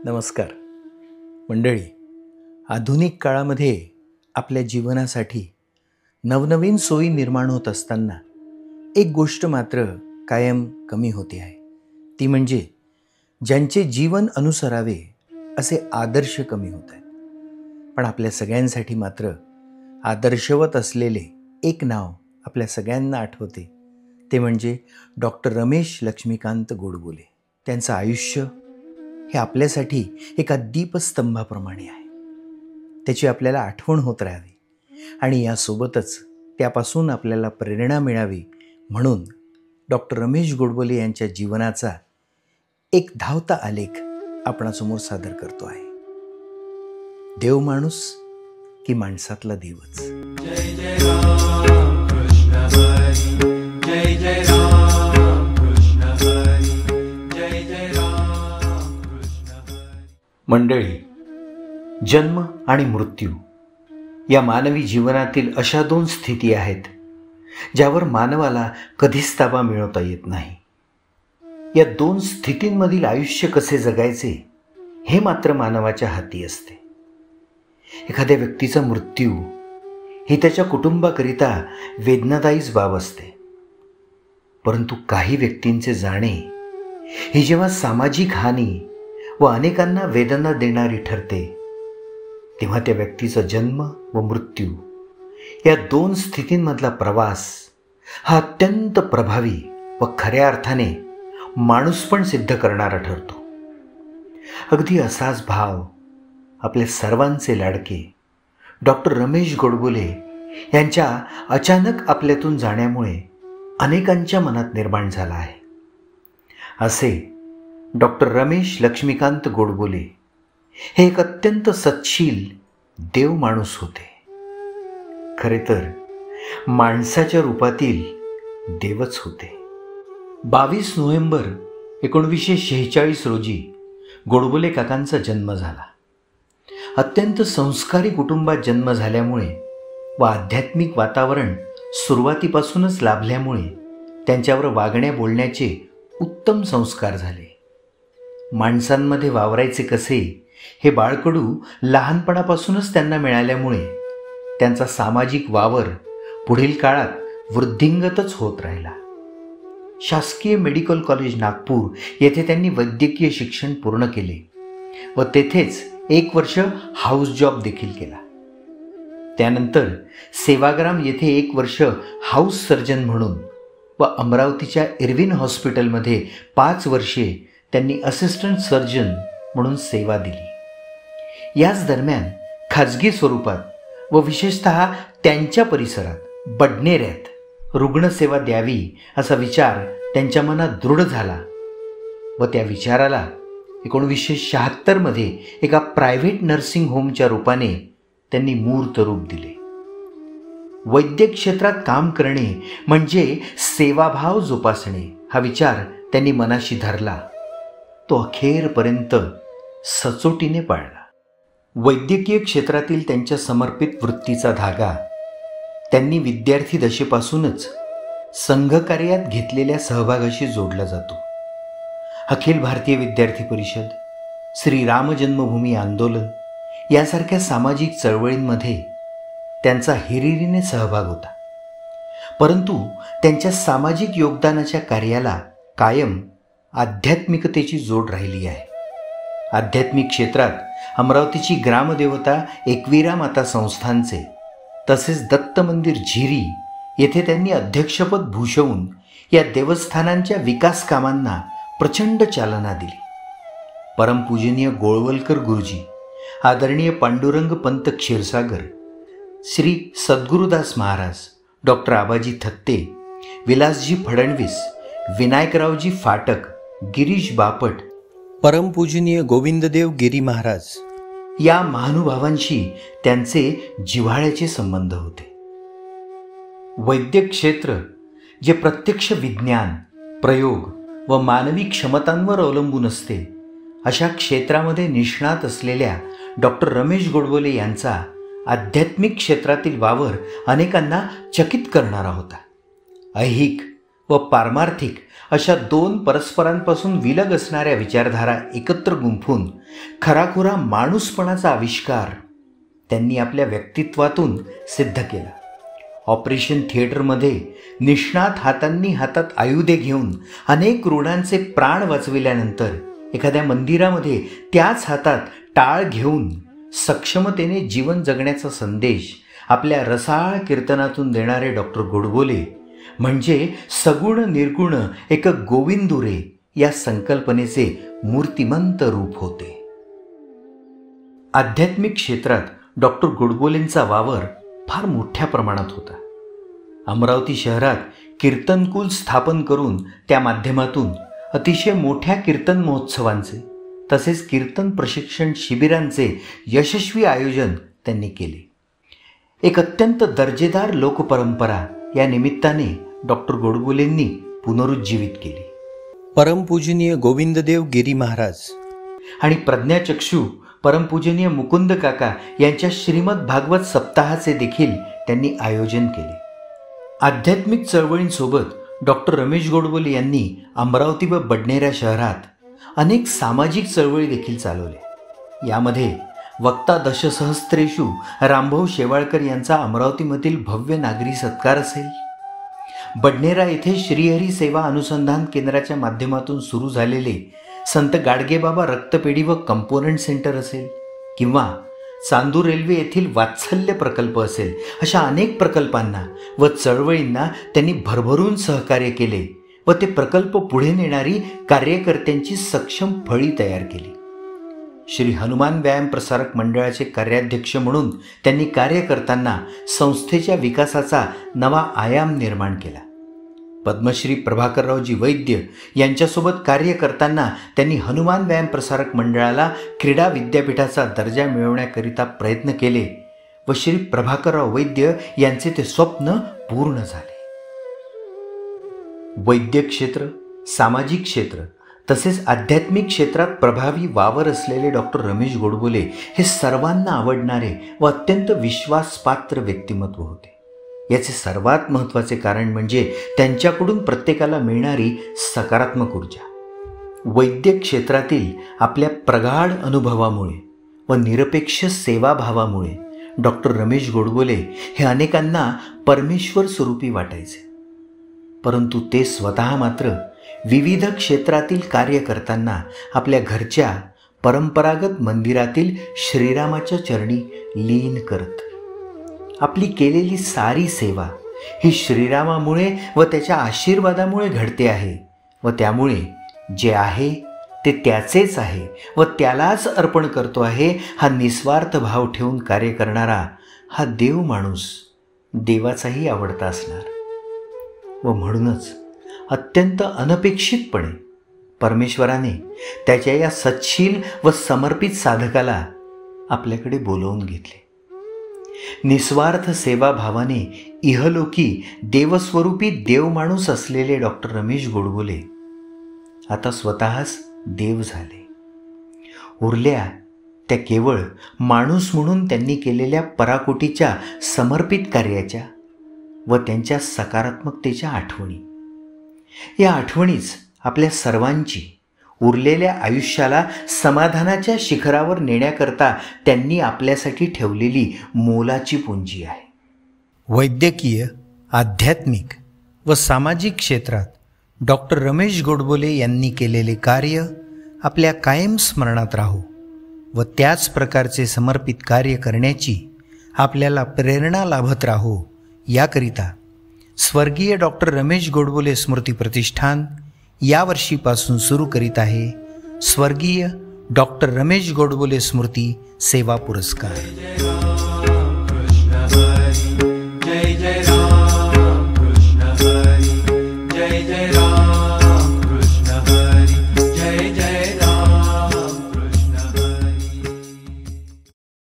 नमस्कार मंडळी. आधुनिक काळामध्ये आपल्या जीवनासाठी नवनवीन सोयी निर्माण होत असताना एक गोष्ट मात्र कायम कमी होते आहे, ती म्हणजे ज्यांचे जीवन अनुसरावे असे आदर्श कमी होत आहेत. पण आपल्या सगळ्यांसाठी मात्र आदर्शवत असलेले एक नाव आपल्या सगळ्यांना आठवते, ते म्हणजे डॉक्टर रमेश लक्ष्मीकांत गोडबोले. त्यांचं आयुष्य हे आपल्यासाठी एका दीपस्तंभाप्रमाणे आहे. त्याची आपल्याला आठवण होत राहावी आणि यासोबतच त्यापासून आपल्याला प्रेरणा मिळावी म्हणून डॉक्टर रमेश गोडबोले यांच्या जीवनाचा एक धावता आलेख आपणासमोर सादर करतो आहे. देव माणूस की माणसातला देवच. जय जय राम कृष्ण हरी, जय जय राम कृष्ण हरी, जय जय राम कृष्ण हरी. मंडळी, जन्म आणि मृत्यू या मानवी जीवनातील अशा दोन स्थिती आहेत ज्यावर मानवाला कधीच ताबा मिळवता येत नाही. या दोन स्थितींमधील आयुष्य कसे जगायचे हे मात्र मानवाच्या हाती असते. एखाद्या व्यक्तीचा मृत्यू ही त्याच्या कुटुंबाकरिता वेदनादायीच बाब असते, परंतु काही व्यक्तींचे जाणे ही जेव्हा सामाजिक हानी व अनेकांना वेदना देणारी ठरते, तेव्हा त्या व्यक्तीचा जन्म व मृत्यू या दोन स्थितींमधला प्रवास हा अत्यंत प्रभावी व खऱ्या अर्थाने माणूसपण सिद्ध करणारा ठरतो. अगदी असाच भाव आपल्या सर्वांचे लाडके डॉक्टर रमेश गोडबोले यांच्या अचानक आपल्यातून जाण्यामुळे अनेकांच्या मनात निर्माण झाला आहे. असे डॉक्टर रमेश लक्ष्मीकांत गोडबोले हे एक अत्यंत सत्शील देव माणूस होते. खरे तर माणसाच्या रूपातील देवच होते. 22 नोव्हेंबर 1946 रोजी गोडबोले काकांचा जन्म झाला. अत्यंत संस्कारी कुटुंबात जन्म झाल्यामुळे व आध्यात्मिक वातावरण सुरुवातीपासूनच लाभल्यामुळे त्यांच्यावर वागण्या बोलण्याचे उत्तम संस्कार झाले. माणसांमध्ये वावरायचे कसे हे बाळकडू लहानपणापासूनच त्यांना मिळाल्यामुळे त्यांचा सामाजिक वावर पुढील काळात वृद्धिंगतच होत राहिला. शासकीय मेडिकल कॉलेज नागपूर येथे त्यांनी वैद्यकीय शिक्षण पूर्ण केले व तेथेच 1 वर्ष हाऊस जॉब देखील केला. त्यानंतर सेवाग्राम येथे 1 वर्ष हाऊस सर्जन म्हणून व अमरावतीच्या इरविन हॉस्पिटलमध्ये 5 वर्षे त्यांनी असिस्टंट सर्जन म्हणून सेवा दिली. याच दरम्यान खाजगी स्वरूपात व विशेषतः त्यांच्या परिसरात बडनेऱ्यात रुग्णसेवा द्यावी असा विचार त्यांच्या मनात दृढ झाला व त्या विचाराला 1976 एका प्रायव्हेट नर्सिंग होमच्या रूपाने त्यांनी मूर्त रूप दिले. वैद्यक क्षेत्रात काम करणे म्हणजे सेवाभाव जोपासणे हा विचार त्यांनी मनाशी धरला. तो अखेरपर्यंत सचोटीने पाळला. वैद्यकीय क्षेत्रातील त्यांच्या समर्पित वृत्तीचा धागा त्यांनी विद्यार्थी दशेपासूनच संघकार्यात घेतलेल्या सहभागाशी जोडला जातो. अखिल भारतीय विद्यार्थी परिषद, श्री राम जन्मभूमी आंदोलन यासारख्या सामाजिक चळवळींमध्ये त्यांचा हिरिरीने सहभाग होता. परंतु त्यांच्या सामाजिक योगदानाच्या कार्याला कायम आध्यात्मिकतेची जोड राहिली आहे. आध्यात्मिक क्षेत्रात अमरावतीची ग्रामदेवता एकविरा माता संस्थानचे तसेच दत्त मंदिर झिरी येथे त्यांनी अध्यक्षपद भूषवून या देवस्थानांच्या विकास कामांना प्रचंड चालना दिली. परमपूजनीय गोळवलकर गुरुजी, आदरणीय पांडुरंग पंत क्षीरसागर, श्री सद्गुरुदास महाराज, डॉक्टर आबाजी थत्ते, विलासजी फडणवीस, विनायकरावजी फाटक, गिरीश बापट, परमपूजनीय गोविंददेव गिरी महाराज या महानुभावांशी त्यांचे जिव्हाळ्याचे संबंध होते. वैद्यक क्षेत्र जे प्रत्यक्ष विज्ञान, प्रयोग व मानवी क्षमतांवर अवलंबून असते, अशा क्षेत्रामध्ये निष्णात असलेल्या डॉक्टर रमेश गोडबोले यांचा आध्यात्मिक क्षेत्रातील वावर अनेकांना चकित करणारा होता. ऐहिक व पारमार्थिक अशा दोन परस्परांपासून विलग असणाऱ्या विचारधारा एकत्र गुंफून खराखुरा माणूसपणाचा आविष्कार त्यांनी आपल्या व्यक्तित्वातून सिद्ध केला. ऑपरेशन थिएटरमध्ये निष्णात हातांनी हातात आयुधे घेऊन अनेक रुग्णांचे प्राण वाचविल्यानंतर एखाद्या मंदिरामध्ये त्याच हातात टाळ घेऊन सक्षमतेने जीवन जगण्याचा संदेश आपल्या रसाळ कीर्तनातून देणारे डॉक्टर गोडबोले म्हणजे सगुण निर्गुण एक गोविंदुरे या संकल्पनेचे मूर्तिमंत रूप होते. आध्यात्मिक क्षेत्रात डॉक्टर गोडबोलेंचा वावर फार मोठ्या प्रमाणात होता. अमरावती शहरात कीर्तनकुल स्थापन करून त्या माध्यमातून अतिशय मोठ्या कीर्तन महोत्सवांचे तसेच कीर्तन प्रशिक्षण शिबिरांचे यशस्वी आयोजन त्यांनी केले. एक अत्यंत दर्जेदार लोकपरंपरा या निमित्ताने डॉक्टर गोडबोलेंनी पुनरुज्जीवित केली. परमपूजनीय गोविंददेव गिरी महाराज आणि प्रज्ञाचक्षू परमपूजनीय मुकुंद काका यांच्या श्रीमद भागवत सप्ताहाचे देखील त्यांनी आयोजन केले. आध्यात्मिक चळवळींसोबत डॉक्टर रमेश गोडबोले यांनी अमरावती व बडनेरा शहरात अनेक सामाजिक चळवळी देखील चालवल्या. यामध्ये वक्ता दशसहस्त्रेषु रामभाऊ शेवाळकर यांचा अमरावतीमधील भव्य नागरी सत्कार असेल, बडनेरा येथे श्रीहरी सेवा अनुसंधान केंद्राच्या माध्यमातून सुरू झालेले संत गाडगेबाबा रक्तपेढी व कंपोनंट सेंटर असेल किंवा चांदूर रेल्वे येथील वात्सल्य प्रकल्प असेल, अशा अनेक प्रकल्पांना व चळवळींना त्यांनी भरभरून सहकार्य केले व ते प्रकल्प पुढे नेणारी कार्यकर्त्यांची सक्षम फळी तयार केली. श्री हनुमान व्यायाम प्रसारक मंडळाचे कार्याध्यक्ष म्हणून त्यांनी कार्य करताना संस्थेच्या विकासाचा नवा आयाम निर्माण केला. पद्मश्री प्रभाकररावजी वैद्य यांच्यासोबत कार्य करताना त्यांनी हनुमान व्यायाम प्रसारक मंडळाला क्रीडा विद्यापीठाचा दर्जा मिळवण्याकरिता प्रयत्न केले व श्री प्रभाकरराव वैद्य यांचे ते स्वप्न पूर्ण झाले. वैद्यक क्षेत्र, सामाजिक क्षेत्र तसेच आध्यात्मिक क्षेत्रात प्रभावी वावर असलेले डॉक्टर रमेश गोडबोले हे सर्वांना आवडणारे व अत्यंत विश्वासपात्र व्यक्तिमत्व होते. याचे सर्वात महत्त्वाचे कारण म्हणजे त्यांच्याकडून प्रत्येकाला मिळणारी सकारात्मक ऊर्जा. वैद्यक क्षेत्रातील आपल्या प्रगाढ अनुभवामुळे व निरपेक्ष सेवाभावामुळे डॉक्टर रमेश गोडबोले हे अनेकांना परमेश्वर स्वरूपी वाटायचे. परंतु ते स्वतः मात्र विविध क्षेत्रातील कार्य करताना आपल्या घरच्या परंपरागत मंदिरातील श्रीरामाच्या चरणी लीन करत. आपली केलेली सारी सेवा ही श्रीरामामुळे व त्याच्या आशीर्वादामुळे घडते आहे व त्यामुळे जे आहे ते त्याचेच आहे व त्यालाच अर्पण करतो आहे हा निस्वार्थ भाव ठेवून कार्य करणारा हा देव माणूस देवाचाही आवडता असणार. व म्हणूनच अत्यंत अनपेक्षितपणे परमेश्वराने त्याच्या या सच्छील व समर्पित साधकाला आपल्याकडे बोलवून घेतले. निस्वार्थ सेवाभावाने इहलोकी देवस्वरूपी देवमाणूस असलेले डॉक्टर रमेश गोडबोले आता स्वतःच देव झाले. उरल्या त्या केवळ माणूस म्हणून त्यांनी केलेल्या पराकोटीच्या समर्पित कार्याच्या व त्यांच्या सकारात्मकतेच्या आठवणी. या आठवणीच आपल्या सर्वांची उरलेल्या आयुष्याला समाधानाच्या शिखरावर नेण्याकरता त्यांनी आपल्यासाठी ठेवलेली मोलाची पुंजी आहे. वैद्यकीय, आध्यात्मिक व सामाजिक क्षेत्रात डॉक्टर रमेश गोडबोले यांनी केलेले कार्य आपल्या कायम स्मरणात राहो व त्याच प्रकारचे समर्पित कार्य करण्याची आपल्याला प्रेरणा लाभत राहो याकरिता स्वर्गीय डॉक्टर रमेश गोडबोले स्मृती प्रतिष्ठान यावर्षीपासून सुरू करीत आहे स्वर्गीय डॉक्टर रमेश गोडबोले स्मृती सेवा पुरस्कार.